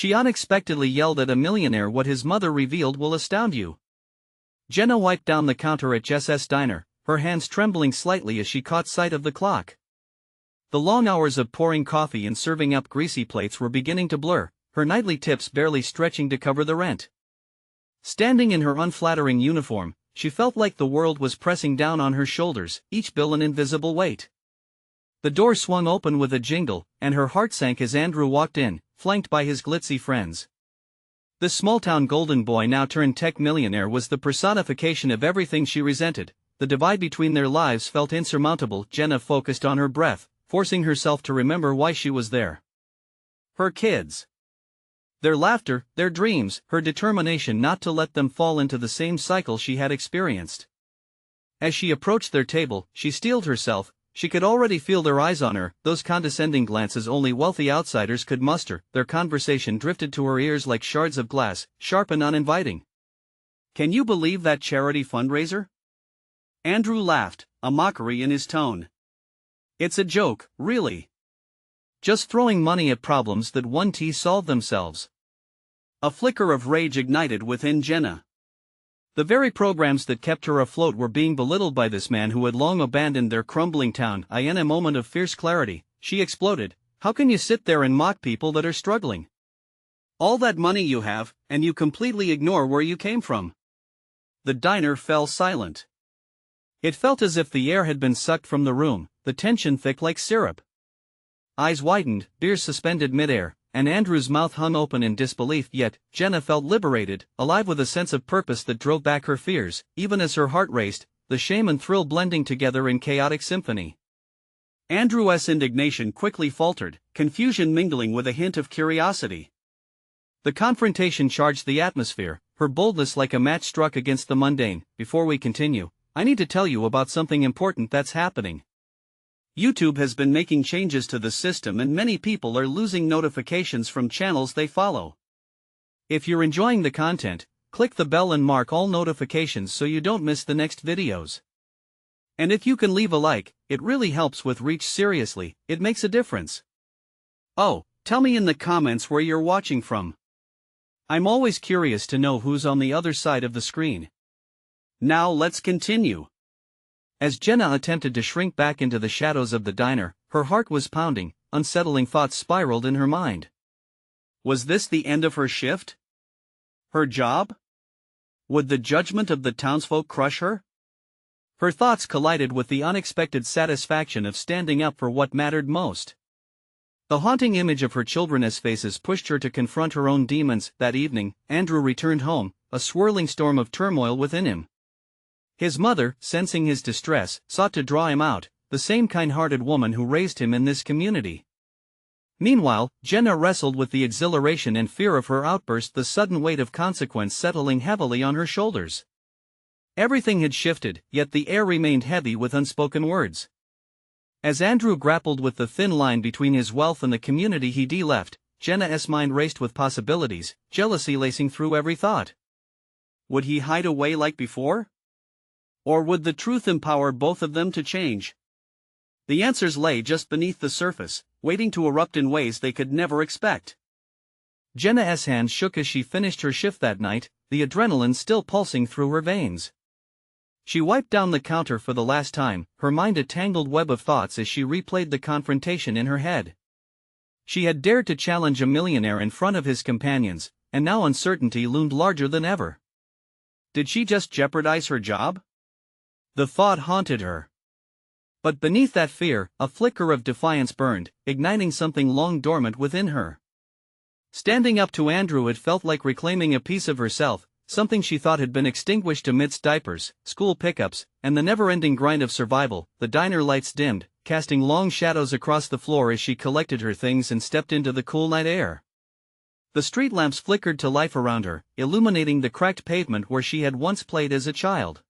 She unexpectedly yelled at a millionaire. What his mother revealed will astound you. Jenna wiped down the counter at Jess's diner, her hands trembling slightly as she caught sight of the clock. The long hours of pouring coffee and serving up greasy plates were beginning to blur, her nightly tips barely stretching to cover the rent. Standing in her unflattering uniform, she felt like the world was pressing down on her shoulders, each bill an invisible weight. The door swung open with a jingle, and her heart sank as Andrew walked in, flanked by his glitzy friends. This small-town golden boy, now turned tech millionaire, was the personification of everything she resented. The divide between their lives felt insurmountable. Jenna focused on her breath, forcing herself to remember why she was there. Her kids. Their laughter, their dreams, her determination not to let them fall into the same cycle she had experienced. As she approached their table, she steeled herself. She could already feel their eyes on her, those condescending glances only wealthy outsiders could muster. Their conversation drifted to her ears like shards of glass, sharp and uninviting. "Can you believe that charity fundraiser?" Andrew laughed, a mockery in his tone. "It's a joke, really. Just throwing money at problems that won't solve themselves." A flicker of rage ignited within Jenna. The very programs that kept her afloat were being belittled by this man who had long abandoned their crumbling town. In a moment of fierce clarity, she exploded, "How can you sit there and mock people that are struggling? All that money you have, and you completely ignore where you came from." The diner fell silent. It felt as if the air had been sucked from the room, the tension thick like syrup. Eyes widened, ears suspended midair, and Andrew's mouth hung open in disbelief. Yet, Jenna felt liberated, alive with a sense of purpose that drove back her fears, even as her heart raced, the shame and thrill blending together in chaotic symphony. Andrew's indignation quickly faltered, confusion mingling with a hint of curiosity. The confrontation charged the atmosphere, her boldness like a match struck against the mundane. "Before we continue, I need to tell you about something important that's happening. YouTube has been making changes to the system and many people are losing notifications from channels they follow. If you're enjoying the content, click the bell and mark all notifications so you don't miss the next videos. And if you can leave a like, it really helps with reach. Seriously, it makes a difference. Oh, tell me in the comments where you're watching from. I'm always curious to know who's on the other side of the screen. Now let's continue." As Jenna attempted to shrink back into the shadows of the diner, her heart was pounding, unsettling thoughts spiraled in her mind. Was this the end of her shift? Her job? Would the judgment of the townsfolk crush her? Her thoughts collided with the unexpected satisfaction of standing up for what mattered most. The haunting image of her children's faces pushed her to confront her own demons. That evening, Andrew returned home, a swirling storm of turmoil within him. His mother, sensing his distress, sought to draw him out, the same kind-hearted woman who raised him in this community. Meanwhile, Jenna wrestled with the exhilaration and fear of her outburst, the sudden weight of consequence settling heavily on her shoulders. Everything had shifted, yet the air remained heavy with unspoken words. As Andrew grappled with the thin line between his wealth and the community he'd left, Jenna's mind raced with possibilities, jealousy lacing through every thought. Would he hide away like before? Or would the truth empower both of them to change? The answers lay just beneath the surface, waiting to erupt in ways they could never expect. Jenna's hands shook as she finished her shift that night, the adrenaline still pulsing through her veins. She wiped down the counter for the last time, her mind a tangled web of thoughts as she replayed the confrontation in her head. She had dared to challenge a millionaire in front of his companions, and now uncertainty loomed larger than ever. Did she just jeopardize her job? The thought haunted her. But beneath that fear, a flicker of defiance burned, igniting something long dormant within her. Standing up to Andrew had felt like reclaiming a piece of herself, something she thought had been extinguished amidst diapers, school pickups, and the never-ending grind of survival. The diner lights dimmed, casting long shadows across the floor as she collected her things and stepped into the cool night air. The street lamps flickered to life around her, illuminating the cracked pavement where she had once played as a child.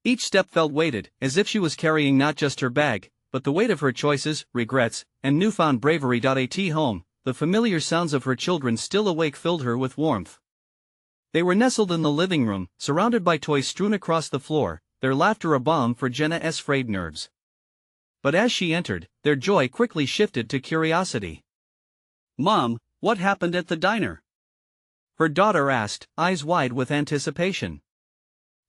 Each step felt weighted, as if she was carrying not just her bag, but the weight of her choices, regrets, and newfound bravery. At home, the familiar sounds of her children still awake filled her with warmth. They were nestled in the living room, surrounded by toys strewn across the floor, their laughter a balm for Jenna's frayed nerves. But as she entered, their joy quickly shifted to curiosity. "Mom, What happened at the diner? Her daughter asked, eyes wide with anticipation.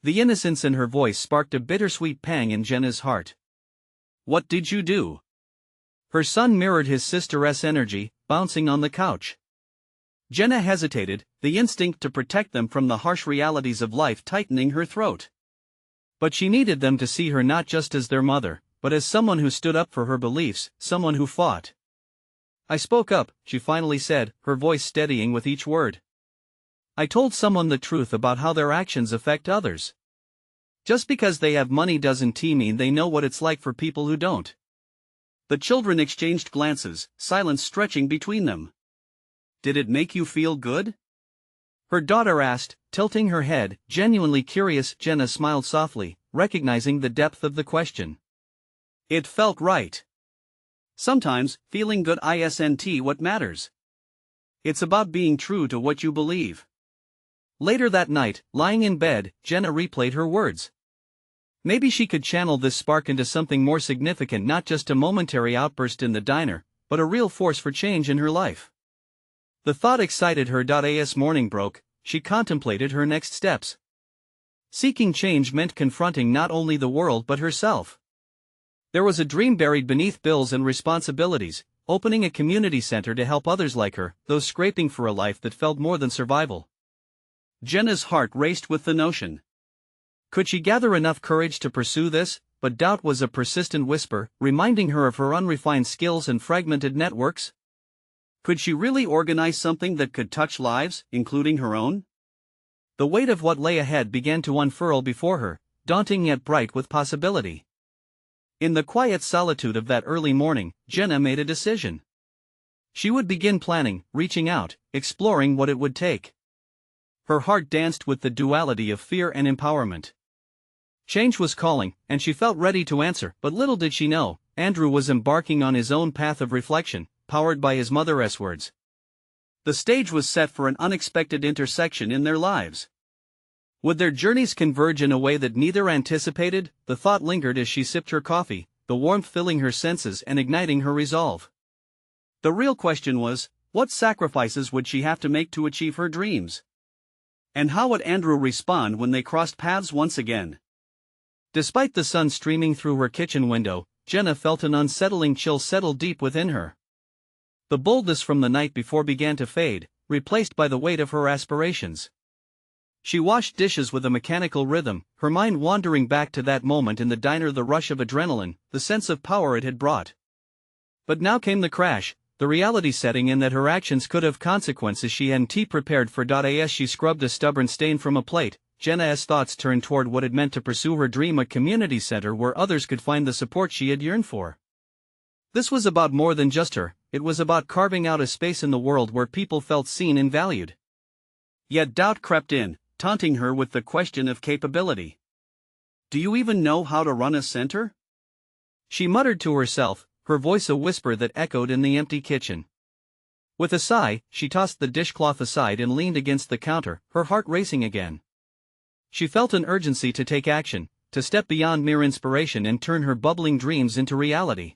The innocence in her voice sparked a bittersweet pang in Jenna's heart. What did you do? Her son mirrored his sister's energy, bouncing on the couch. Jenna hesitated, the instinct to protect them from the harsh realities of life tightening her throat. But she needed them to see her not just as their mother, but as someone who stood up for her beliefs, someone who fought. I spoke up, she finally said, her voice steadying with each word. I told someone the truth about how their actions affect others. Just because they have money doesn't mean they know what it's like for people who don't. The children exchanged glances, silence stretching between them. Did it make you feel good? Her daughter asked, tilting her head, genuinely curious. Jenna smiled softly, recognizing the depth of the question. It felt right. Sometimes, feeling good isn't what matters. It's about being true to what you believe. Later that night, lying in bed, Jenna replayed her words. Maybe she could channel this spark into something more significant, not just a momentary outburst in the diner, but a real force for change in her life. The thought excited her. As morning broke, she contemplated her next steps. Seeking change meant confronting not only the world but herself. There was a dream buried beneath bills and responsibilities, opening a community center to help others like her, those scraping for a life that felt more than survival. Jenna's heart raced with the notion. Could she gather enough courage to pursue this? But doubt was a persistent whisper, reminding her of her unrefined skills and fragmented networks. Could she really organize something that could touch lives, including her own? The weight of what lay ahead began to unfurl before her, daunting yet bright with possibility. In the quiet solitude of that early morning, Jenna made a decision. She would begin planning, reaching out, exploring what it would take. Her heart danced with the duality of fear and empowerment. Change was calling, and she felt ready to answer, but little did she know, Andrew was embarking on his own path of reflection, powered by his mother's words. The stage was set for an unexpected intersection in their lives. Would their journeys converge in a way that neither anticipated? The thought lingered as she sipped her coffee, the warmth filling her senses and igniting her resolve. The real question was, what sacrifices would she have to make to achieve her dreams? And how would Andrew respond when they crossed paths once again? Despite the sun streaming through her kitchen window, Jenna felt an unsettling chill settle deep within her. The boldness from the night before began to fade, replaced by the weight of her aspirations. She washed dishes with a mechanical rhythm, her mind wandering back to that moment in the diner, the rush of adrenaline, the sense of power it had brought. But now came the crash, the reality setting in that her actions could have consequences she hadn't prepared for. As she scrubbed a stubborn stain from a plate, Jenna's thoughts turned toward what it meant to pursue her dream, a community center where others could find the support she had yearned for. This was about more than just her, it was about carving out a space in the world where people felt seen and valued. Yet doubt crept in, taunting her with the question of capability. Do you even know how to run a center? She muttered to herself, her voice a whisper that echoed in the empty kitchen. With a sigh, she tossed the dishcloth aside and leaned against the counter, her heart racing again. She felt an urgency to take action, to step beyond mere inspiration and turn her bubbling dreams into reality.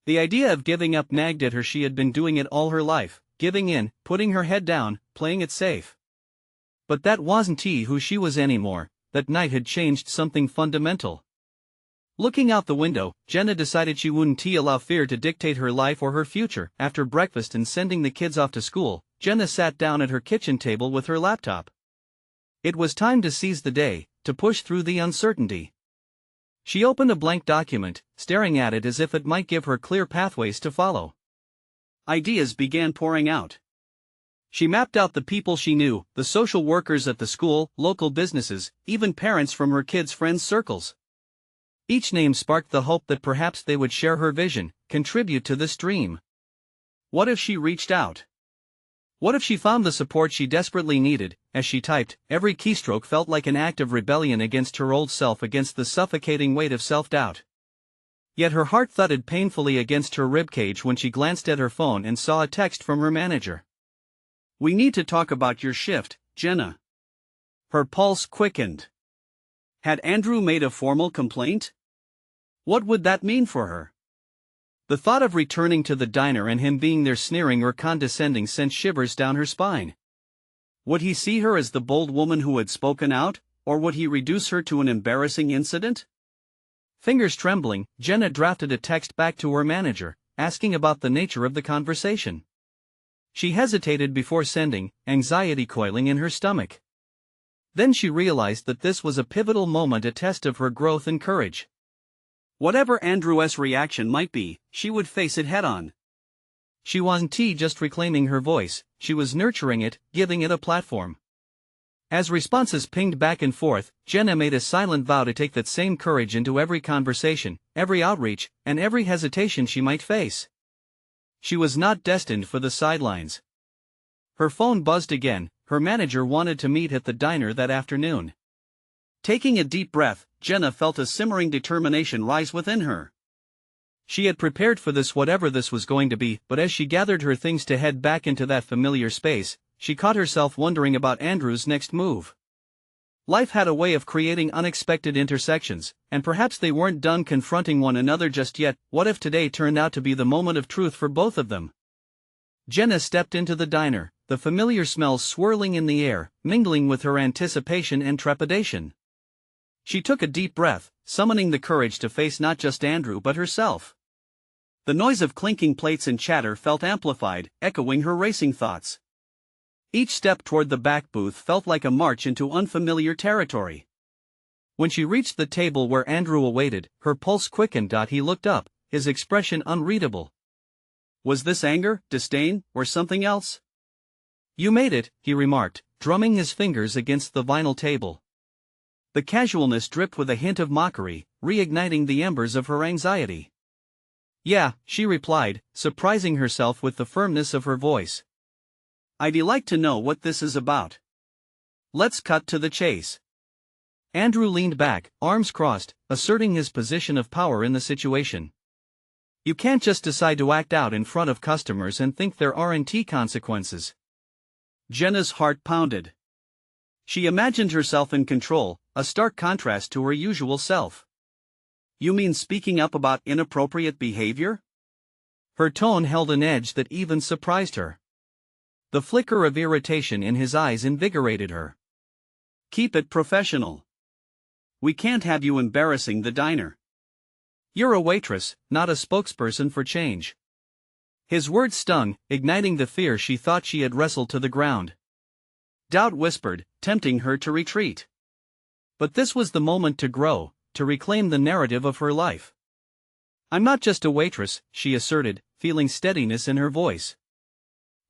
The idea of giving up nagged at her. She had been doing it all her life, giving in, putting her head down, playing it safe. But that wasn't who she was anymore. That night had changed something fundamental. Looking out the window, Jenna decided she wouldn't allow fear to dictate her life or her future. After breakfast and sending the kids off to school, Jenna sat down at her kitchen table with her laptop. It was time to seize the day, to push through the uncertainty. She opened a blank document, staring at it as if it might give her clear pathways to follow. Ideas began pouring out. She mapped out the people she knew, the social workers at the school, local businesses, even parents from her kids' friends' circles. Each name sparked the hope that perhaps they would share her vision, contribute to this dream. What if she reached out? What if she found the support she desperately needed? As she typed, every keystroke felt like an act of rebellion against her old self, against the suffocating weight of self-doubt. Yet her heart thudded painfully against her ribcage when she glanced at her phone and saw a text from her manager. "We need to talk about your shift, Jenna." Her pulse quickened. Had Andrew made a formal complaint? What would that mean for her? The thought of returning to the diner and him being there sneering or condescending sent shivers down her spine. Would he see her as the bold woman who had spoken out, or would he reduce her to an embarrassing incident? Fingers trembling, Jenna drafted a text back to her manager, asking about the nature of the conversation. She hesitated before sending, anxiety coiling in her stomach. Then she realized that this was a pivotal moment, a test of her growth and courage. Whatever Andrew's reaction might be, she would face it head-on. She wasn't just reclaiming her voice, she was nurturing it, giving it a platform. As responses pinged back and forth, Jenna made a silent vow to take that same courage into every conversation, every outreach, and every hesitation she might face. She was not destined for the sidelines. Her phone buzzed again. Her manager wanted to meet at the diner that afternoon. Taking a deep breath, Jenna felt a simmering determination rise within her. She had prepared for this, whatever this was going to be, but as she gathered her things to head back into that familiar space, she caught herself wondering about Andrew's next move. Life had a way of creating unexpected intersections, and perhaps they weren't done confronting one another just yet. What if today turned out to be the moment of truth for both of them? Jenna stepped into the diner, the familiar smells swirling in the air, mingling with her anticipation and trepidation. She took a deep breath, summoning the courage to face not just Andrew but herself. The noise of clinking plates and chatter felt amplified, echoing her racing thoughts. Each step toward the back booth felt like a march into unfamiliar territory. When she reached the table where Andrew awaited, her pulse quickened. He looked up, his expression unreadable. Was this anger, disdain, or something else? "You made it," he remarked, drumming his fingers against the vinyl table. The casualness dripped with a hint of mockery, reigniting the embers of her anxiety. "Yeah," she replied, surprising herself with the firmness of her voice. "I'd like to know what this is about. Let's cut to the chase." Andrew leaned back, arms crossed, asserting his position of power in the situation. "You can't just decide to act out in front of customers and think there aren't consequences." Jenna's heart pounded. She imagined herself in control, a stark contrast to her usual self. "You mean speaking up about inappropriate behavior?" Her tone held an edge that even surprised her. The flicker of irritation in his eyes invigorated her. "Keep it professional. We can't have you embarrassing the diner. You're a waitress, not a spokesperson for change." His words stung, igniting the fear she thought she had wrestled to the ground. Doubt whispered, tempting her to retreat. But this was the moment to grow, to reclaim the narrative of her life. "I'm not just a waitress," she asserted, feeling steadiness in her voice.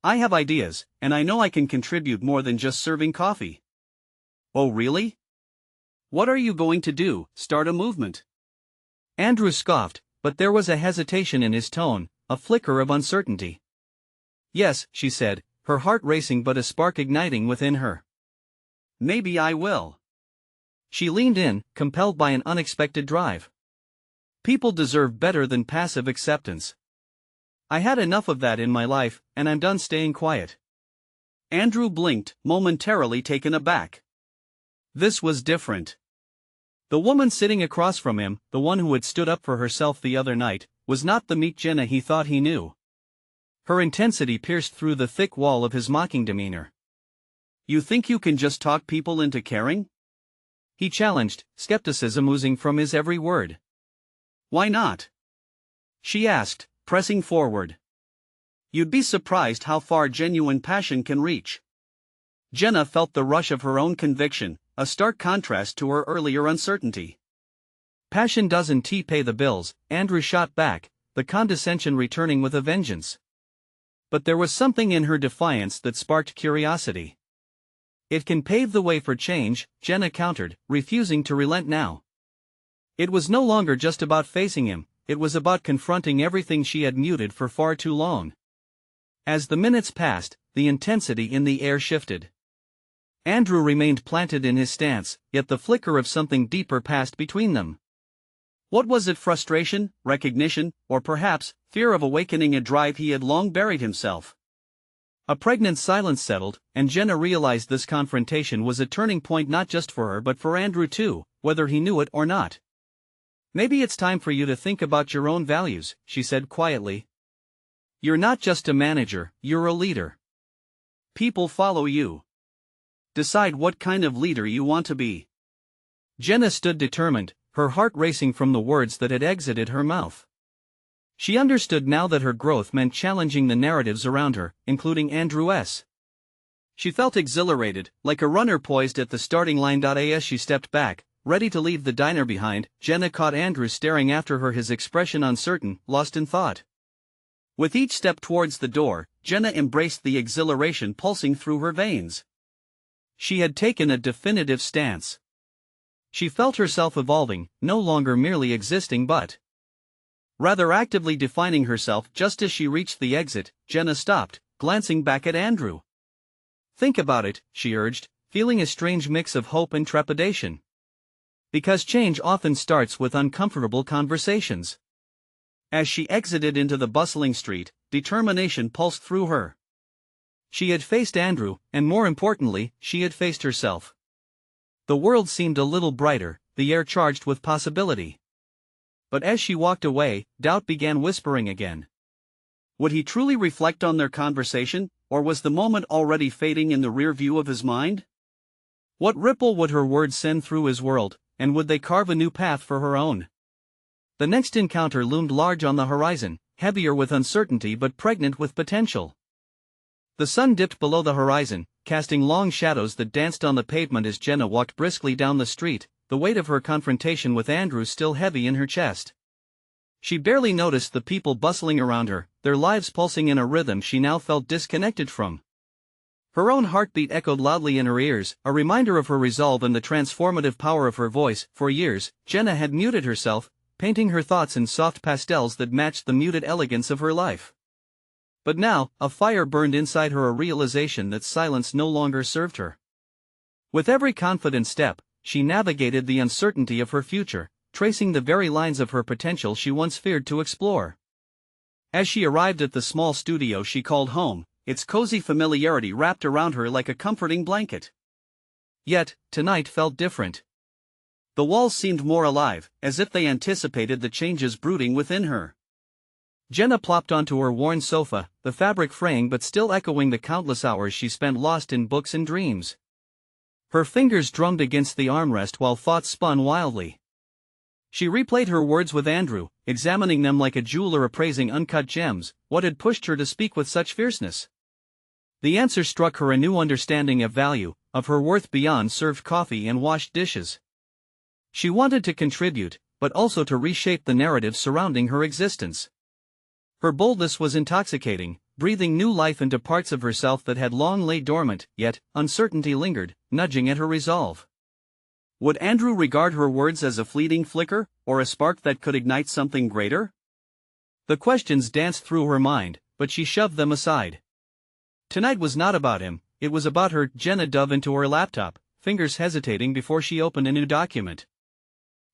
"I have ideas, and I know I can contribute more than just serving coffee." "Oh really? What are you going to do, start a movement?" Andrew scoffed, but there was a hesitation in his tone, a flicker of uncertainty. "Yes," she said, her heart racing but a spark igniting within her. "Maybe I will." She leaned in, compelled by an unexpected drive. People deserve better than passive acceptance. I had enough of that in my life, and I'm done staying quiet. Andrew blinked, momentarily taken aback. This was different. The woman sitting across from him, the one who had stood up for herself the other night, was not the meek Jenna he thought he knew. Her intensity pierced through the thick wall of his mocking demeanor. "You think you can just talk people into caring?" he challenged, skepticism oozing from his every word. "Why not?" she asked, pressing forward. "You'd be surprised how far genuine passion can reach." Jenna felt the rush of her own conviction, a stark contrast to her earlier uncertainty. "Passion doesn't pay the bills," Andrew shot back, the condescension returning with a vengeance. But there was something in her defiance that sparked curiosity. "It can pave the way for change," Jenna countered, refusing to relent now. It was no longer just about facing him, it was about confronting everything she had muted for far too long. As the minutes passed, the intensity in the air shifted. Andrew remained planted in his stance, yet the flicker of something deeper passed between them. What was it? Frustration, recognition, or perhaps fear of awakening a drive he had long buried himself? A pregnant silence settled, and Jenna realized this confrontation was a turning point not just for her but for Andrew too, whether he knew it or not. Maybe it's time for you to think about your own values, she said quietly. You're not just a manager, you're a leader. People follow you. Decide what kind of leader you want to be. Jenna stood determined, her heart racing from the words that had exited her mouth. She understood now that her growth meant challenging the narratives around her, including Andrew's. She felt exhilarated, like a runner poised at the starting line. As she stepped back, ready to leave the diner behind, Jenna caught Andrew staring after her, his expression uncertain, lost in thought. With each step towards the door, Jenna embraced the exhilaration pulsing through her veins. She had taken a definitive stance. She felt herself evolving, no longer merely existing but rather actively defining herself. Just as she reached the exit, Jenna stopped, glancing back at Andrew. Think about it, she urged, feeling a strange mix of hope and trepidation. Because change often starts with uncomfortable conversations. As she exited into the bustling street, determination pulsed through her. She had faced Andrew, and more importantly, she had faced herself. The world seemed a little brighter, the air charged with possibility. But as she walked away, doubt began whispering again. Would he truly reflect on their conversation, or was the moment already fading in the rear view of his mind? What ripple would her words send through his world, and would they carve a new path for her own? The next encounter loomed large on the horizon, heavier with uncertainty but pregnant with potential. The sun dipped below the horizon, casting long shadows that danced on the pavement as Jenna walked briskly down the street, the weight of her confrontation with Andrew still heavy in her chest. She barely noticed the people bustling around her, their lives pulsing in a rhythm she now felt disconnected from. Her own heartbeat echoed loudly in her ears, a reminder of her resolve and the transformative power of her voice. For years, Jenna had muted herself, painting her thoughts in soft pastels that matched the muted elegance of her life. But now, a fire burned inside her, a realization that silence no longer served her. With every confident step, she navigated the uncertainty of her future, tracing the very lines of her potential she once feared to explore. As she arrived at the small studio she called home, its cozy familiarity wrapped around her like a comforting blanket. Yet, tonight felt different. The walls seemed more alive, as if they anticipated the changes brooding within her. Jenna plopped onto her worn sofa, the fabric fraying but still echoing the countless hours she spent lost in books and dreams. Her fingers drummed against the armrest while thoughts spun wildly. She replayed her words with Andrew, examining them like a jeweler appraising uncut gems. What had pushed her to speak with such fierceness? The answer struck her a new understanding of value, of her worth beyond served coffee and washed dishes. She wanted to contribute, but also to reshape the narrative surrounding her existence. Her boldness was intoxicating, breathing new life into parts of herself that had long lain dormant, yet uncertainty lingered, nudging at her resolve. Would Andrew regard her words as a fleeting flicker, or a spark that could ignite something greater? The questions danced through her mind, but she shoved them aside. Tonight was not about him, it was about her. Jenna dove into her laptop, fingers hesitating before she opened a new document.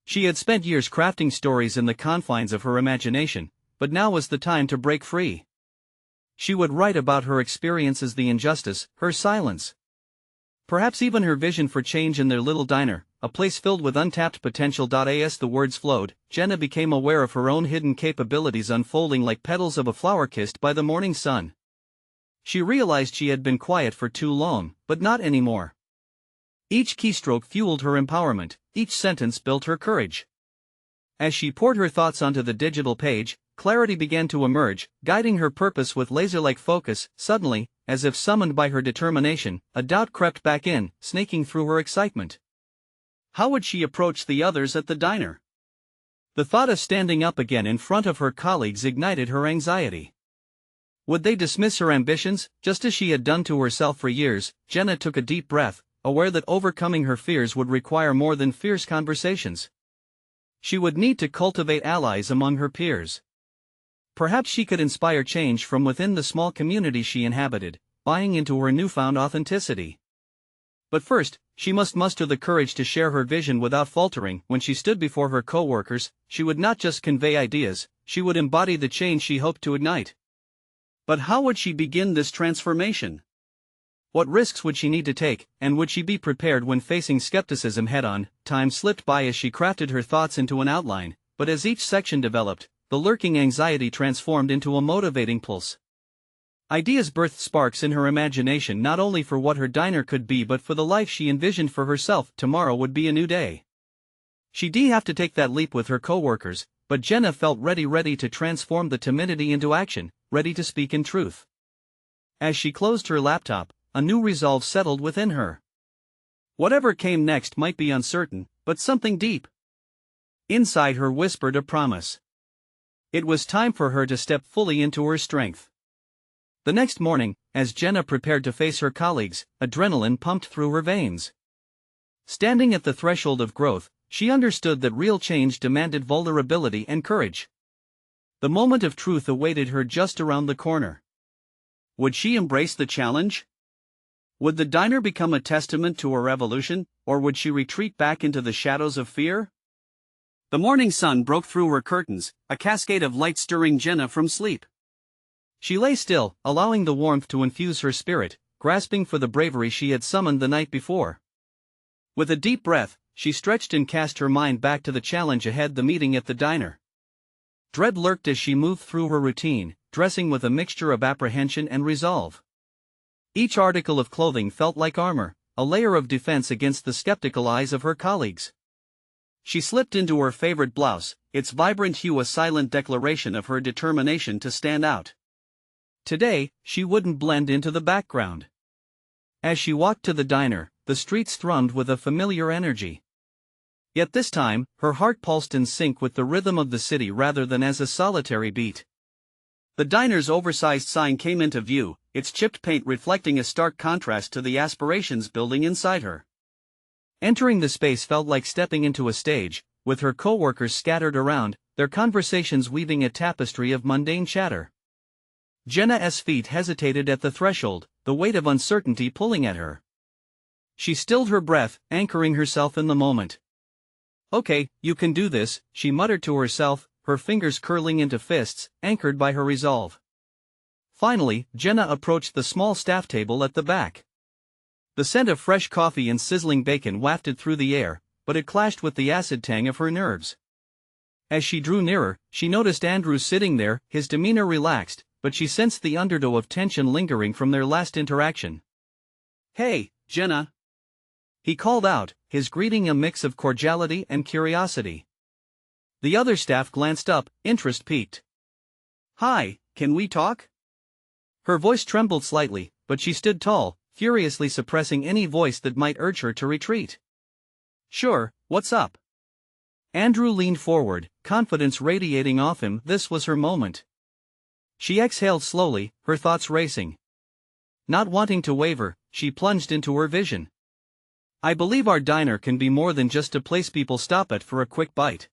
She had spent years crafting stories in the confines of her imagination, but now was the time to break free. She would write about her experiences, the injustice, her silence. Perhaps even her vision for change in their little diner, a place filled with untapped potential. As the words flowed, Jenna became aware of her own hidden capabilities unfolding like petals of a flower kissed by the morning sun. She realized she had been quiet for too long, but not anymore. Each keystroke fueled her empowerment, each sentence built her courage. As she poured her thoughts onto the digital page, clarity began to emerge, guiding her purpose with laser-like focus. Suddenly, as if summoned by her determination, a doubt crept back in, snaking through her excitement. How would she approach the others at the diner? The thought of standing up again in front of her colleagues ignited her anxiety. Would they dismiss her ambitions, just as she had done to herself for years? Jenna took a deep breath, aware that overcoming her fears would require more than fierce conversations. She would need to cultivate allies among her peers. Perhaps she could inspire change from within the small community she inhabited, buying into her newfound authenticity. But first, she must muster the courage to share her vision without faltering. When she stood before her co-workers, she would not just convey ideas, she would embody the change she hoped to ignite. But how would she begin this transformation? What risks would she need to take, and would she be prepared when facing skepticism head-on? Time slipped by as she crafted her thoughts into an outline, but as each section developed, the lurking anxiety transformed into a motivating pulse. Ideas birthed sparks in her imagination, not only for what her diner could be but for the life she envisioned for herself. Tomorrow would be a new day. She'd have to take that leap with her co-workers, but Jenna felt ready to transform the timidity into action, ready to speak in truth. As she closed her laptop, a new resolve settled within her. Whatever came next might be uncertain, but something deep inside her whispered a promise. It was time for her to step fully into her strength. The next morning, as Jenna prepared to face her colleagues, adrenaline pumped through her veins. Standing at the threshold of growth, she understood that real change demanded vulnerability and courage. The moment of truth awaited her just around the corner. Would she embrace the challenge? Would the diner become a testament to her evolution, or would she retreat back into the shadows of fear? The morning sun broke through her curtains, a cascade of light stirring Jenna from sleep. She lay still, allowing the warmth to infuse her spirit, grasping for the bravery she had summoned the night before. With a deep breath, she stretched and cast her mind back to the challenge ahead, the meeting at the diner. Dread lurked as she moved through her routine, dressing with a mixture of apprehension and resolve. Each article of clothing felt like armor, a layer of defense against the skeptical eyes of her colleagues. She slipped into her favorite blouse, its vibrant hue a silent declaration of her determination to stand out. Today, she wouldn't blend into the background. As she walked to the diner, the streets thrummed with a familiar energy. Yet this time, her heart pulsed in sync with the rhythm of the city rather than as a solitary beat. The diner's oversized sign came into view, its chipped paint reflecting a stark contrast to the aspirations building inside her. Entering the space felt like stepping into a stage, with her co-workers scattered around, their conversations weaving a tapestry of mundane chatter. Jenna's feet hesitated at the threshold, the weight of uncertainty pulling at her. She stilled her breath, anchoring herself in the moment. "Okay, you can do this," she muttered to herself, her fingers curling into fists, anchored by her resolve. Finally, Jenna approached the small staff table at the back. The scent of fresh coffee and sizzling bacon wafted through the air, but it clashed with the acid tang of her nerves. As she drew nearer, she noticed Andrew sitting there, his demeanor relaxed, but she sensed the undertow of tension lingering from their last interaction. "Hey, Jenna," he called out, his greeting a mix of cordiality and curiosity. The other staff glanced up, interest piqued. "Hi, can we talk?" Her voice trembled slightly, but she stood tall, furiously suppressing any voice that might urge her to retreat. "Sure, what's up?" Andrew leaned forward, confidence radiating off him. This was her moment. She exhaled slowly, her thoughts racing. Not wanting to waver, she plunged into her vision. "I believe our diner can be more than just a place people stop at for a quick bite.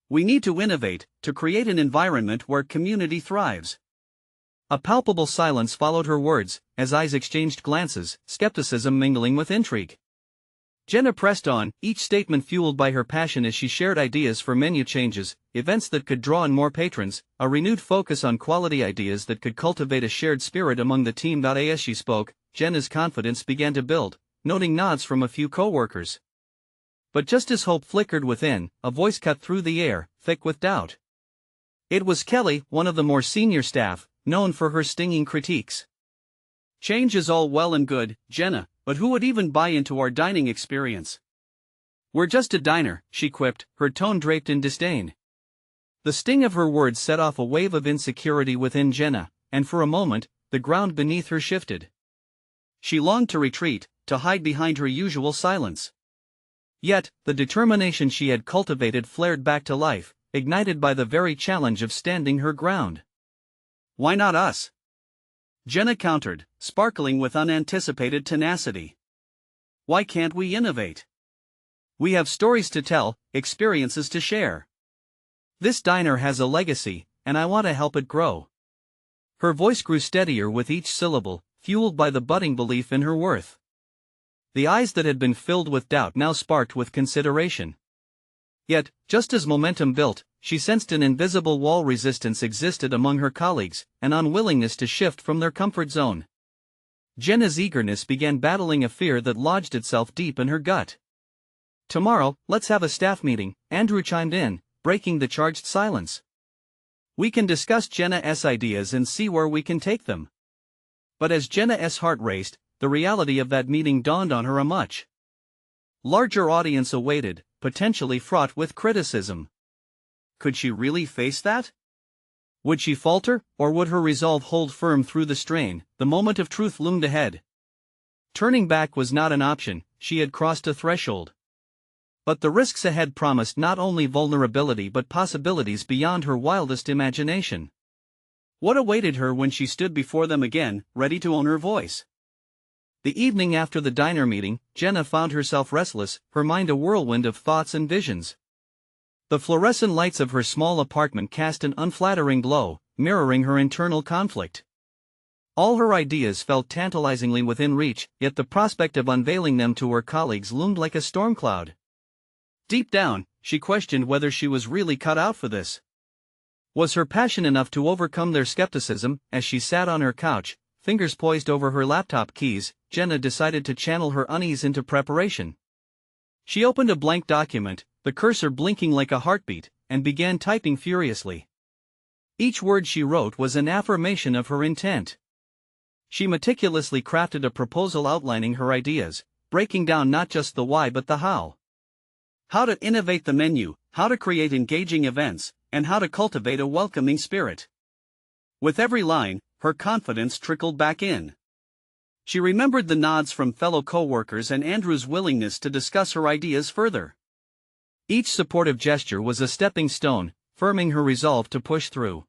We need to innovate, to create an environment where community thrives." A palpable silence followed her words, as eyes exchanged glances, skepticism mingling with intrigue. Jenna pressed on, each statement fueled by her passion as she shared ideas for menu changes, events that could draw in more patrons, a renewed focus on quality ideas that could cultivate a shared spirit among the team. As she spoke, Jenna's confidence began to build, noting nods from a few co-workers. But just as hope flickered within, a voice cut through the air, thick with doubt. It was Kelly, one of the more senior staff, known for her stinging critiques. "Change is all well and good, Jenna, but who would even buy into our dining experience? We're just a diner," she quipped, her tone draped in disdain. The sting of her words set off a wave of insecurity within Jenna, and for a moment, the ground beneath her shifted. She longed to retreat, to hide behind her usual silence. Yet, the determination she had cultivated flared back to life, ignited by the very challenge of standing her ground. "Why not us?" Jenna countered, sparkling with unanticipated tenacity. "Why can't we innovate? We have stories to tell, experiences to share. This diner has a legacy, and I want to help it grow." Her voice grew steadier with each syllable, fueled by the budding belief in her worth. The eyes that had been filled with doubt now sparked with consideration. Yet, just as momentum built, she sensed an invisible wall. Resistance existed among her colleagues, an unwillingness to shift from their comfort zone. Jenna's eagerness began battling a fear that lodged itself deep in her gut. "Tomorrow, let's have a staff meeting," Andrew chimed in, breaking the charged silence. "We can discuss Jenna's ideas and see where we can take them." But as Jenna's heart raced, the reality of that meeting dawned on her a much larger audience awaited, potentially fraught with criticism. Could she really face that? Would she falter, or would her resolve hold firm through the strain? The moment of truth loomed ahead. Turning back was not an option, she had crossed a threshold. But the risks ahead promised not only vulnerability but possibilities beyond her wildest imagination. What awaited her when she stood before them again, ready to own her voice? The evening after the diner meeting, Jenna found herself restless, her mind a whirlwind of thoughts and visions. The fluorescent lights of her small apartment cast an unflattering glow, mirroring her internal conflict. All her ideas felt tantalizingly within reach, yet the prospect of unveiling them to her colleagues loomed like a storm cloud. Deep down, she questioned whether she was really cut out for this. Was her passion enough to overcome their skepticism? As she sat on her couch, fingers poised over her laptop keys, Jenna decided to channel her unease into preparation. She opened a blank document, the cursor blinking like a heartbeat, and began typing furiously. Each word she wrote was an affirmation of her intent. She meticulously crafted a proposal outlining her ideas, breaking down not just the why but the how. How to innovate the menu, how to create engaging events, and how to cultivate a welcoming spirit. With every line, her confidence trickled back in. She remembered the nods from fellow co-workers and Andrew's willingness to discuss her ideas further. Each supportive gesture was a stepping stone, firming her resolve to push through.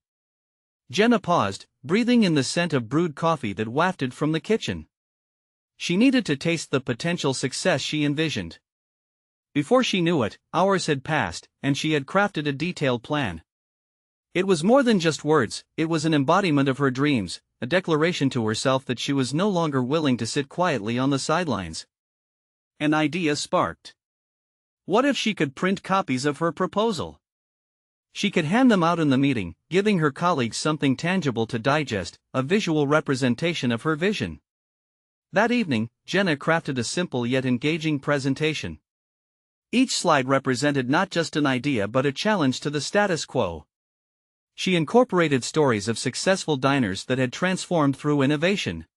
Jenna paused, breathing in the scent of brewed coffee that wafted from the kitchen. She needed to taste the potential success she envisioned. Before she knew it, hours had passed, and she had crafted a detailed plan. It was more than just words, it was an embodiment of her dreams, a declaration to herself that she was no longer willing to sit quietly on the sidelines. An idea sparked. What if she could print copies of her proposal? She could hand them out in the meeting, giving her colleagues something tangible to digest, a visual representation of her vision. That evening, Jenna crafted a simple yet engaging presentation. Each slide represented not just an idea but a challenge to the status quo. She incorporated stories of successful diners that had transformed through innovation.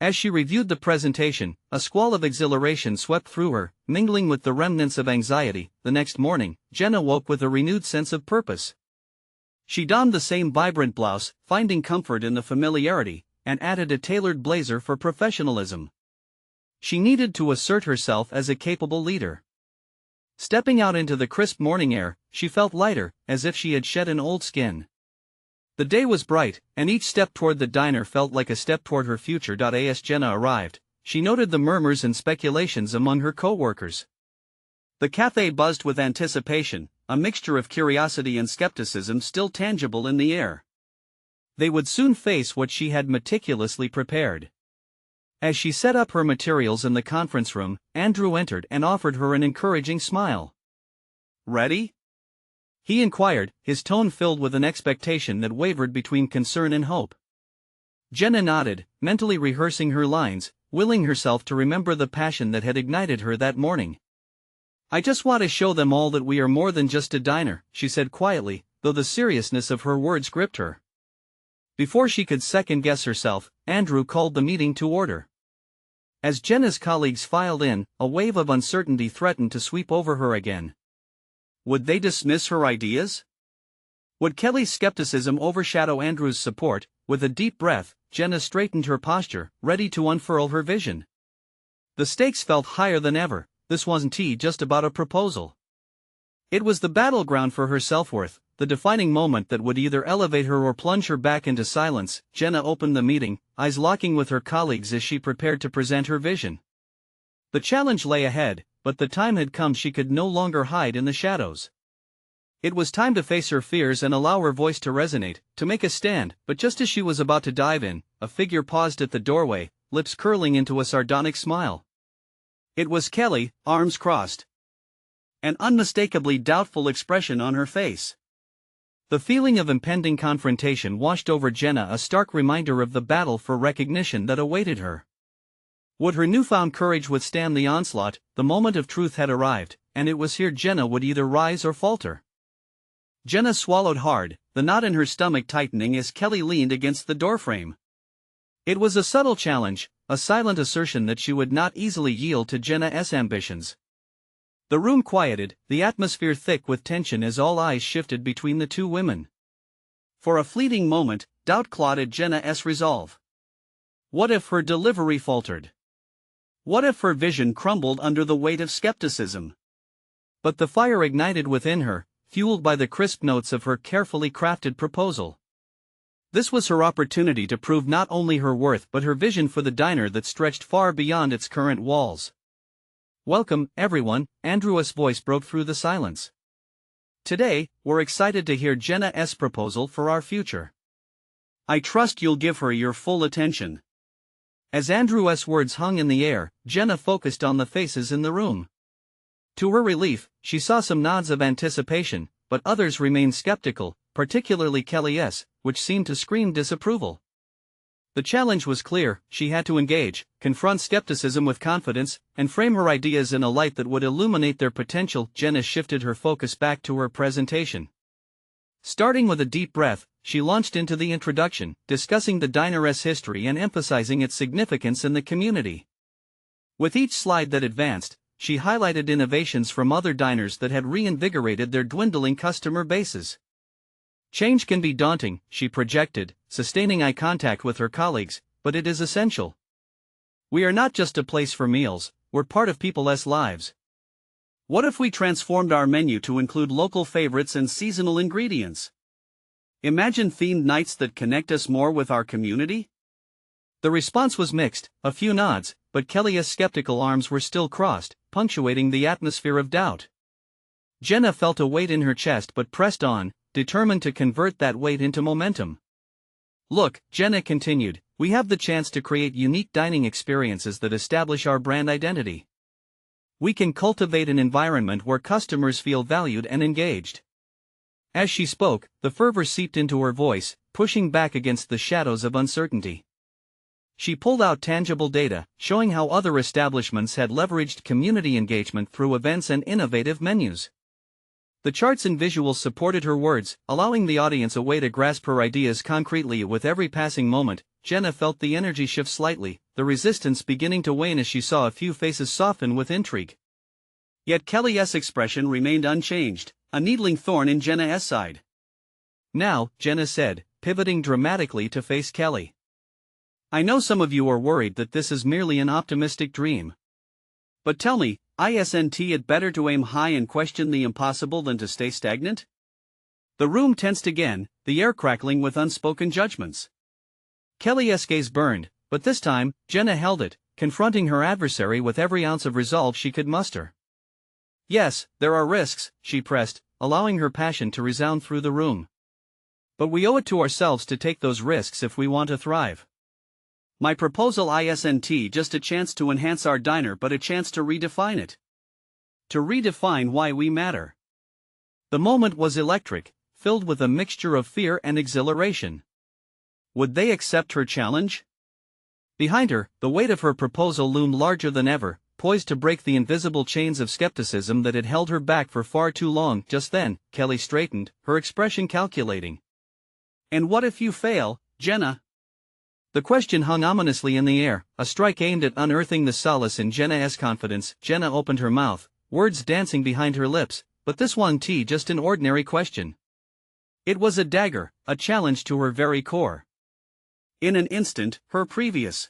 As she reviewed the presentation, a squall of exhilaration swept through her, mingling with the remnants of anxiety. The next morning, Jenna woke with a renewed sense of purpose. She donned the same vibrant blouse, finding comfort in the familiarity, and added a tailored blazer for professionalism. She needed to assert herself as a capable leader. Stepping out into the crisp morning air, she felt lighter, as if she had shed an old skin. The day was bright, and each step toward the diner felt like a step toward her future. As Jenna arrived, she noted the murmurs and speculations among her co-workers. The cafe buzzed with anticipation, a mixture of curiosity and skepticism still tangible in the air. They would soon face what she had meticulously prepared. As she set up her materials in the conference room, Andrew entered and offered her an encouraging smile. "Ready?" he inquired, his tone filled with an expectation that wavered between concern and hope. Jenna nodded, mentally rehearsing her lines, willing herself to remember the passion that had ignited her that morning. "I just want to show them all that we are more than just a diner," she said quietly, though the seriousness of her words gripped her. Before she could second-guess herself, Andrew called the meeting to order. As Jenna's colleagues filed in, a wave of uncertainty threatened to sweep over her again. Would they dismiss her ideas? Would Kelly's skepticism overshadow Andrew's support? With a deep breath, Jenna straightened her posture, ready to unfurl her vision. The stakes felt higher than ever. This wasn't just about a proposal. It was the battleground for her self-worth, the defining moment that would either elevate her or plunge her back into silence. Jenna opened the meeting, eyes locking with her colleagues as she prepared to present her vision. The challenge lay ahead, but the time had come she could no longer hide in the shadows. It was time to face her fears and allow her voice to resonate, to make a stand. But just as she was about to dive in, a figure paused at the doorway, lips curling into a sardonic smile. It was Kelly, arms crossed, an unmistakably doubtful expression on her face. The feeling of impending confrontation washed over Jenna, a stark reminder of the battle for recognition that awaited her. Would her newfound courage withstand the onslaught? The moment of truth had arrived, and it was here Jenna would either rise or falter. Jenna swallowed hard, the knot in her stomach tightening as Kelly leaned against the doorframe. It was a subtle challenge, a silent assertion that she would not easily yield to Jenna's ambitions. The room quieted, the atmosphere thick with tension as all eyes shifted between the two women. For a fleeting moment, doubt clouded Jenna's resolve. What if her delivery faltered? What if her vision crumbled under the weight of skepticism? But the fire ignited within her, fueled by the crisp notes of her carefully crafted proposal. This was her opportunity to prove not only her worth but her vision for the diner that stretched far beyond its current walls. "Welcome, everyone," Andrew's voice broke through the silence. "Today, we're excited to hear Jenna's proposal for our future. I trust you'll give her your full attention." As Andrew's words hung in the air, Jenna focused on the faces in the room. To her relief, she saw some nods of anticipation, but others remained skeptical, particularly Kelly's, which seemed to scream disapproval. The challenge was clear: she had to engage, confront skepticism with confidence, and frame her ideas in a light that would illuminate their potential. Jenna shifted her focus back to her presentation. Starting with a deep breath, she launched into the introduction, discussing the diner's history and emphasizing its significance in the community. With each slide that advanced, she highlighted innovations from other diners that had reinvigorated their dwindling customer bases. "Change can be daunting," she projected, sustaining eye contact with her colleagues, "but it is essential. We are not just a place for meals, we're part of people's lives. What if we transformed our menu to include local favorites and seasonal ingredients? Imagine themed nights that connect us more with our community?" The response was mixed, a few nods, but Kelly's skeptical arms were still crossed, punctuating the atmosphere of doubt. Jenna felt a weight in her chest but pressed on, determined to convert that weight into momentum. "Look," Jenna continued, "we have the chance to create unique dining experiences that establish our brand identity. We can cultivate an environment where customers feel valued and engaged." As she spoke, the fervor seeped into her voice, pushing back against the shadows of uncertainty. She pulled out tangible data, showing how other establishments had leveraged community engagement through events and innovative menus. The charts and visuals supported her words, allowing the audience a way to grasp her ideas concretely. With every passing moment, Jenna felt the energy shift slightly, the resistance beginning to wane as she saw a few faces soften with intrigue. Yet Kelly's expression remained unchanged, a needling thorn in Jenna's side. "Now," Jenna said, pivoting dramatically to face Kelly, "I know some of you are worried that this is merely an optimistic dream. But tell me, isn't it better to aim high and question the impossible than to stay stagnant?" The room tensed again, the air crackling with unspoken judgments. Kelly's gaze burned, but this time, Jenna held it, confronting her adversary with every ounce of resolve she could muster. "Yes, there are risks," she pressed, allowing her passion to resound through the room. "But we owe it to ourselves to take those risks if we want to thrive. My proposal isn't just a chance to enhance our diner but a chance to redefine it. To redefine why we matter." The moment was electric, filled with a mixture of fear and exhilaration. Would they accept her challenge? Behind her, the weight of her proposal loomed larger than ever, poised to break the invisible chains of skepticism that had held her back for far too long. Just then, Kelly straightened, her expression calculating. "And what if you fail, Jenna?" The question hung ominously in the air, a strike aimed at unearthing the solace in Jenna's confidence. Jenna opened her mouth, words dancing behind her lips, but this wasn't just an ordinary question. It was a dagger, a challenge to her very core. In an instant, her previous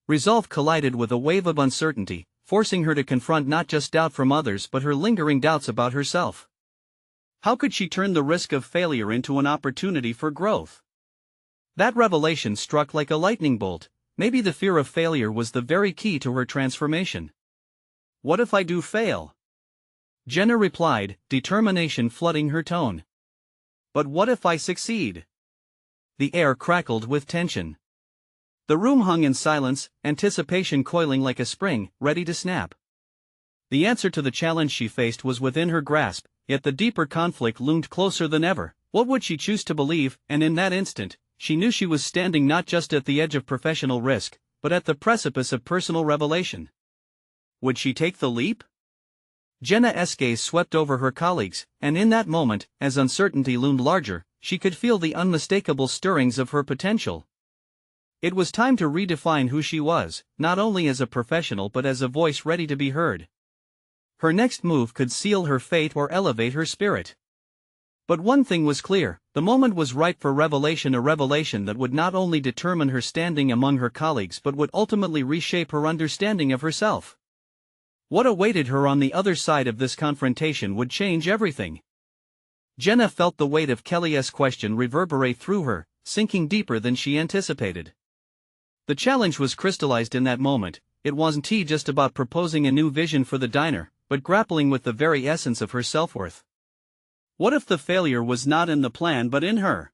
resolve collided with a wave of uncertainty, forcing her to confront not just doubt from others but her lingering doubts about herself. How could she turn the risk of failure into an opportunity for growth? That revelation struck like a lightning bolt. Maybe the fear of failure was the very key to her transformation. "What if I do fail?" Jenna replied, determination flooding her tone. "But what if I succeed?" The air crackled with tension. The room hung in silence, anticipation coiling like a spring, ready to snap. The answer to the challenge she faced was within her grasp, yet the deeper conflict loomed closer than ever. What would she choose to believe? And in that instant, she knew she was standing not just at the edge of professional risk, but at the precipice of personal revelation. Would she take the leap? Jenna's gaze swept over her colleagues, and in that moment, as uncertainty loomed larger, she could feel the unmistakable stirrings of her potential. It was time to redefine who she was, not only as a professional but as a voice ready to be heard. Her next move could seal her fate or elevate her spirit. But one thing was clear, the moment was ripe for revelation, a revelation that would not only determine her standing among her colleagues but would ultimately reshape her understanding of herself. What awaited her on the other side of this confrontation would change everything. Jenna felt the weight of Kelly's question reverberate through her, sinking deeper than she anticipated. The challenge was crystallized in that moment. It wasn't just about proposing a new vision for the diner, but grappling with the very essence of her self-worth. What if the failure was not in the plan but in her?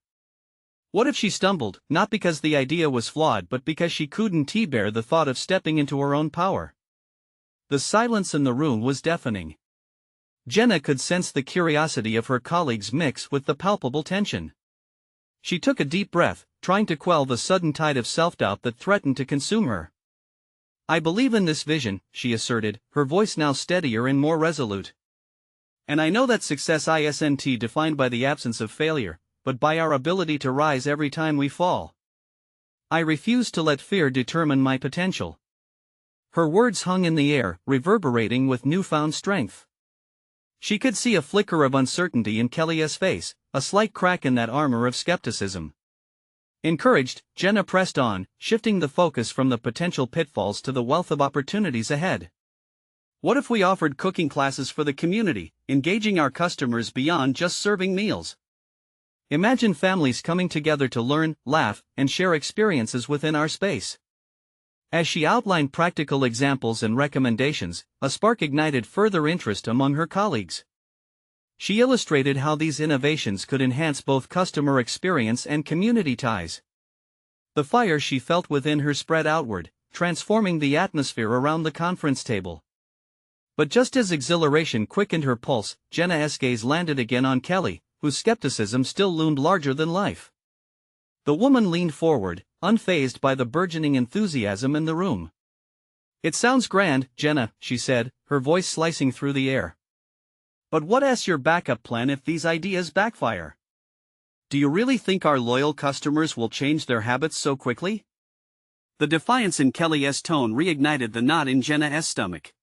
What if she stumbled, not because the idea was flawed but because she couldn't bear the thought of stepping into her own power? The silence in the room was deafening. Jenna could sense the curiosity of her colleagues mix with the palpable tension. She took a deep breath, trying to quell the sudden tide of self-doubt that threatened to consume her. "I believe in this vision," she asserted, her voice now steadier and more resolute. "And I know that success isn't defined by the absence of failure, but by our ability to rise every time we fall. I refuse to let fear determine my potential." Her words hung in the air, reverberating with newfound strength. She could see a flicker of uncertainty in Kelly's face, a slight crack in that armor of skepticism. Encouraged, Jenna pressed on, shifting the focus from the potential pitfalls to the wealth of opportunities ahead. "What if we offered cooking classes for the community, engaging our customers beyond just serving meals? Imagine families coming together to learn, laugh, and share experiences within our space." As she outlined practical examples and recommendations, a spark ignited further interest among her colleagues. She illustrated how these innovations could enhance both customer experience and community ties. The fire she felt within her spread outward, transforming the atmosphere around the conference table. But just as exhilaration quickened her pulse, Jenna's gaze landed again on Kelly, whose skepticism still loomed larger than life. The woman leaned forward, unfazed by the burgeoning enthusiasm in the room. "It sounds grand, Jenna," she said, her voice slicing through the air. "But what's your backup plan if these ideas backfire? Do you really think our loyal customers will change their habits so quickly?" The defiance in Kelly's tone reignited the knot in Jenna's stomach.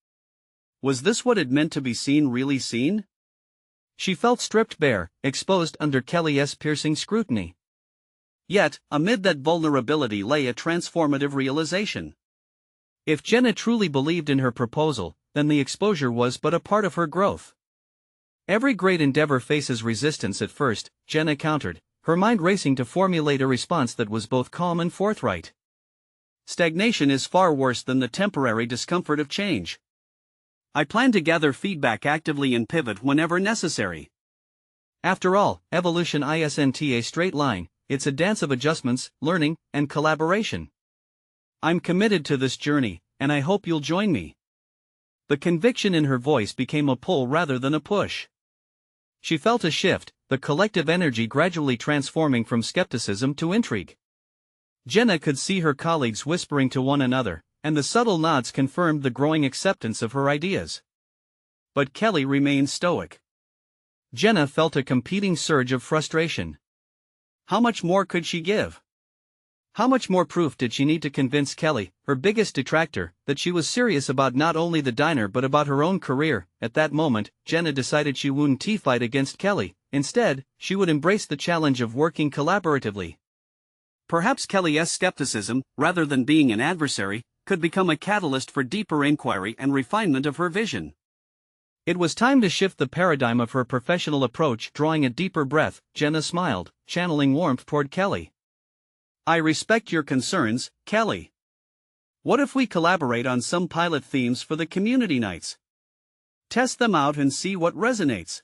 Was this what it meant to be seen really seen? She felt stripped bare, exposed under Kelly's piercing scrutiny. Yet, amid that vulnerability lay a transformative realization. If Jenna truly believed in her proposal, then the exposure was but a part of her growth. "Every great endeavor faces resistance at first," Jenna countered, her mind racing to formulate a response that was both calm and forthright. "Stagnation is far worse than the temporary discomfort of change. I plan to gather feedback actively and pivot whenever necessary. After all, evolution isn't a straight line, it's a dance of adjustments, learning, and collaboration. I'm committed to this journey, and I hope you'll join me." The conviction in her voice became a pull rather than a push. She felt a shift, the collective energy gradually transforming from skepticism to intrigue. Jenna could see her colleagues whispering to one another, and the subtle nods confirmed the growing acceptance of her ideas. But Kelly remained stoic. Jenna felt a competing surge of frustration. How much more could she give? How much more proof did she need to convince Kelly, her biggest detractor, that she was serious about not only the diner but about her own career? At that moment, Jenna decided she wouldn't fight against Kelly. Instead, she would embrace the challenge of working collaboratively. Perhaps Kelly's skepticism, rather than being an adversary, could become a catalyst for deeper inquiry and refinement of her vision. It was time to shift the paradigm of her professional approach. Drawing a deeper breath, Jenna smiled, channeling warmth toward Kelly. "I respect your concerns, Kelly. What if we collaborate on some pilot themes for the community nights? Test them out and see what resonates.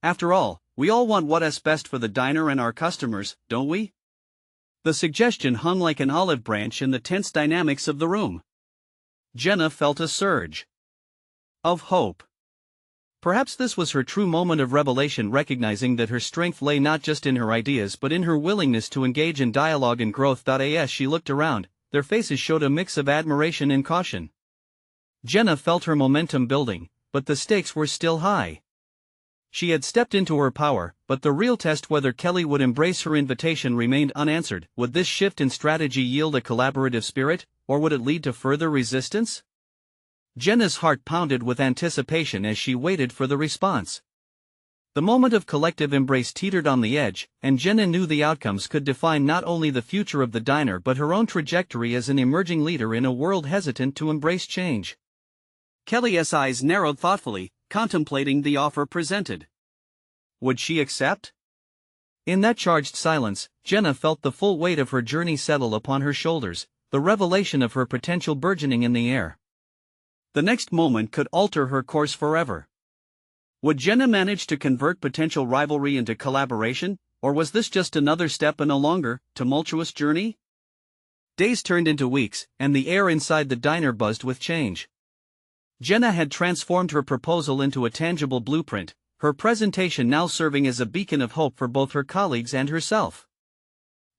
After all, we all want what's best for the diner and our customers, don't we?" The suggestion hung like an olive branch in the tense dynamics of the room. Jenna felt a surge of hope. Perhaps this was her true moment of revelation, recognizing that her strength lay not just in her ideas but in her willingness to engage in dialogue and growth. As she looked around, their faces showed a mix of admiration and caution. Jenna felt her momentum building, but the stakes were still high. She had stepped into her power, but the real test whether Kelly would embrace her invitation remained unanswered. Would this shift in strategy yield a collaborative spirit, or would it lead to further resistance? Jenna's heart pounded with anticipation as she waited for the response. The moment of collective embrace teetered on the edge, and Jenna knew the outcomes could define not only the future of the diner but her own trajectory as an emerging leader in a world hesitant to embrace change. Kelly's eyes narrowed thoughtfully, contemplating the offer presented. Would she accept? In that charged silence, Jenna felt the full weight of her journey settle upon her shoulders, the revelation of her potential burgeoning in the air. The next moment could alter her course forever. Would Jenna manage to convert potential rivalry into collaboration, or was this just another step in a longer, tumultuous journey? Days turned into weeks, and the air inside the diner buzzed with change. Jenna had transformed her proposal into a tangible blueprint, her presentation now serving as a beacon of hope for both her colleagues and herself.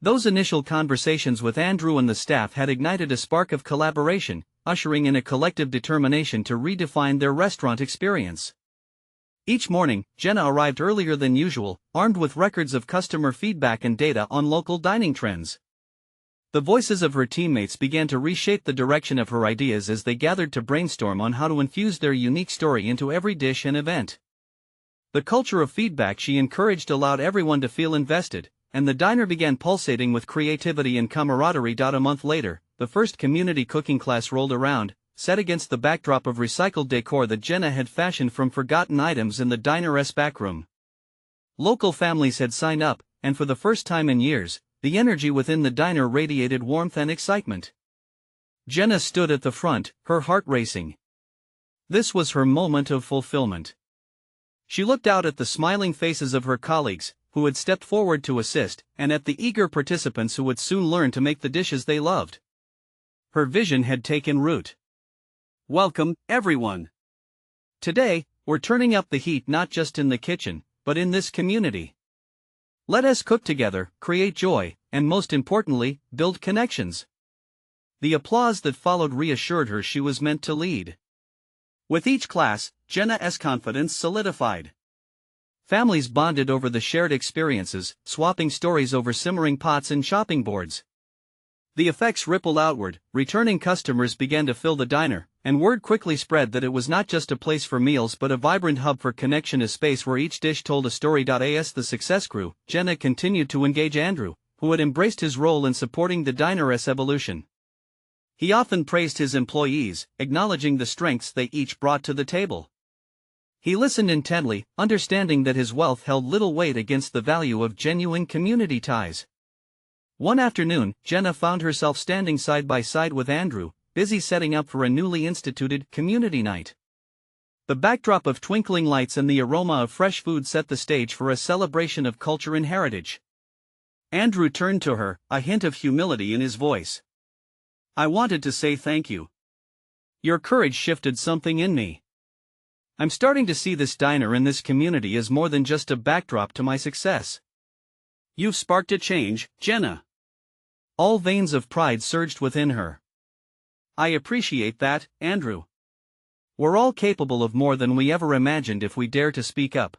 Those initial conversations with Andrew and the staff had ignited a spark of collaboration, ushering in a collective determination to redefine their restaurant experience. Each morning, Jenna arrived earlier than usual, armed with records of customer feedback and data on local dining trends. The voices of her teammates began to reshape the direction of her ideas as they gathered to brainstorm on how to infuse their unique story into every dish and event. The culture of feedback she encouraged allowed everyone to feel invested, and the diner began pulsating with creativity and camaraderie. A month later, the first community cooking class rolled around, set against the backdrop of recycled decor that Jenna had fashioned from forgotten items in the diner's backroom. Local families had signed up, and for the first time in years, the energy within the diner radiated warmth and excitement. Jenna stood at the front, her heart racing. This was her moment of fulfillment. She looked out at the smiling faces of her colleagues, who had stepped forward to assist, and at the eager participants who would soon learn to make the dishes they loved. Her vision had taken root. Welcome, everyone. Today, we're turning up the heat not just in the kitchen, but in this community. Let us cook together, create joy, and most importantly, build connections. The applause that followed reassured her she was meant to lead. With each class, Jenna's confidence solidified. Families bonded over the shared experiences, swapping stories over simmering pots and chopping boards. The effects rippled outward, returning customers began to fill the diner, and word quickly spread that it was not just a place for meals but a vibrant hub for connection, a space where each dish told a story. As the success grew, Jenna continued to engage Andrew, who had embraced his role in supporting the diner's evolution. He often praised his employees, acknowledging the strengths they each brought to the table. He listened intently, understanding that his wealth held little weight against the value of genuine community ties. One afternoon, Jenna found herself standing side by side with Andrew, busy setting up for a newly instituted community night. The backdrop of twinkling lights and the aroma of fresh food set the stage for a celebration of culture and heritage. Andrew turned to her, a hint of humility in his voice. "I wanted to say thank you. Your courage shifted something in me. I'm starting to see this diner and this community as more than just a backdrop to my success." "You've sparked a change, Jenna." All veins of pride surged within her. "I appreciate that, Andrew. We're all capable of more than we ever imagined if we dare to speak up."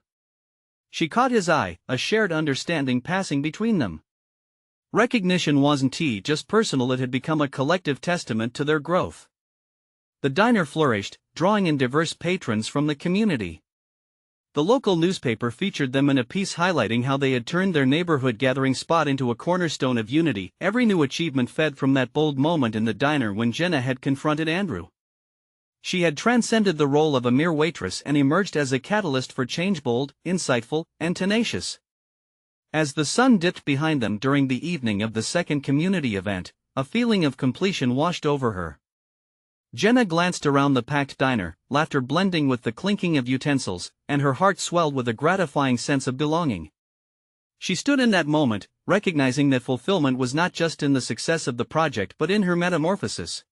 She caught his eye, a shared understanding passing between them. Recognition wasn't just personal, it had become a collective testament to their growth. The diner flourished, drawing in diverse patrons from the community. The local newspaper featured them in a piece highlighting how they had turned their neighborhood gathering spot into a cornerstone of unity. Every new achievement fed from that bold moment in the diner when Jenna had confronted Andrew. She had transcended the role of a mere waitress and emerged as a catalyst for change, bold, insightful, and tenacious. As the sun dipped behind them during the evening of the second community event, a feeling of completion washed over her. Jenna glanced around the packed diner, laughter blending with the clinking of utensils, and her heart swelled with a gratifying sense of belonging. She stood in that moment, recognizing that fulfillment was not just in the success of the project but in her metamorphosis.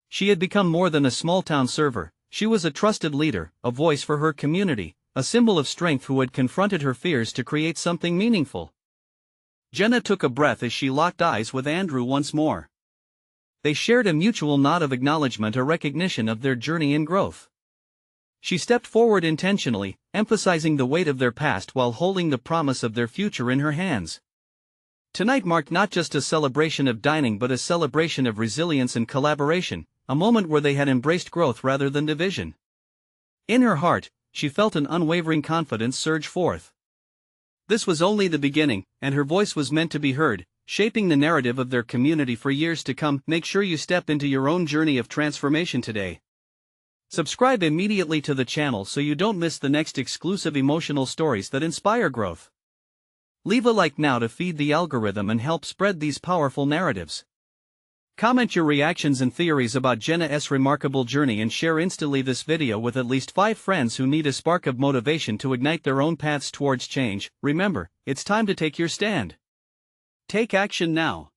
She had become more than a small-town server, she was a trusted leader, a voice for her community, a symbol of strength who had confronted her fears to create something meaningful. Jenna took a breath as she locked eyes with Andrew once more. They shared a mutual nod of acknowledgement, a recognition of their journey and growth. She stepped forward intentionally, emphasizing the weight of their past while holding the promise of their future in her hands. Tonight marked not just a celebration of dining but a celebration of resilience and collaboration, a moment where they had embraced growth rather than division. In her heart, she felt an unwavering confidence surge forth. This was only the beginning, and her voice was meant to be heard, shaping the narrative of their community for years to come. Make sure you step into your own journey of transformation today. Subscribe immediately to the channel so you don't miss the next exclusive emotional stories that inspire growth. Leave a like now to feed the algorithm and help spread these powerful narratives. Comment your reactions and theories about Jenna's remarkable journey and share instantly this video with at least 5 friends who need a spark of motivation to ignite their own paths towards change. Remember, it's time to take your stand. Take action now.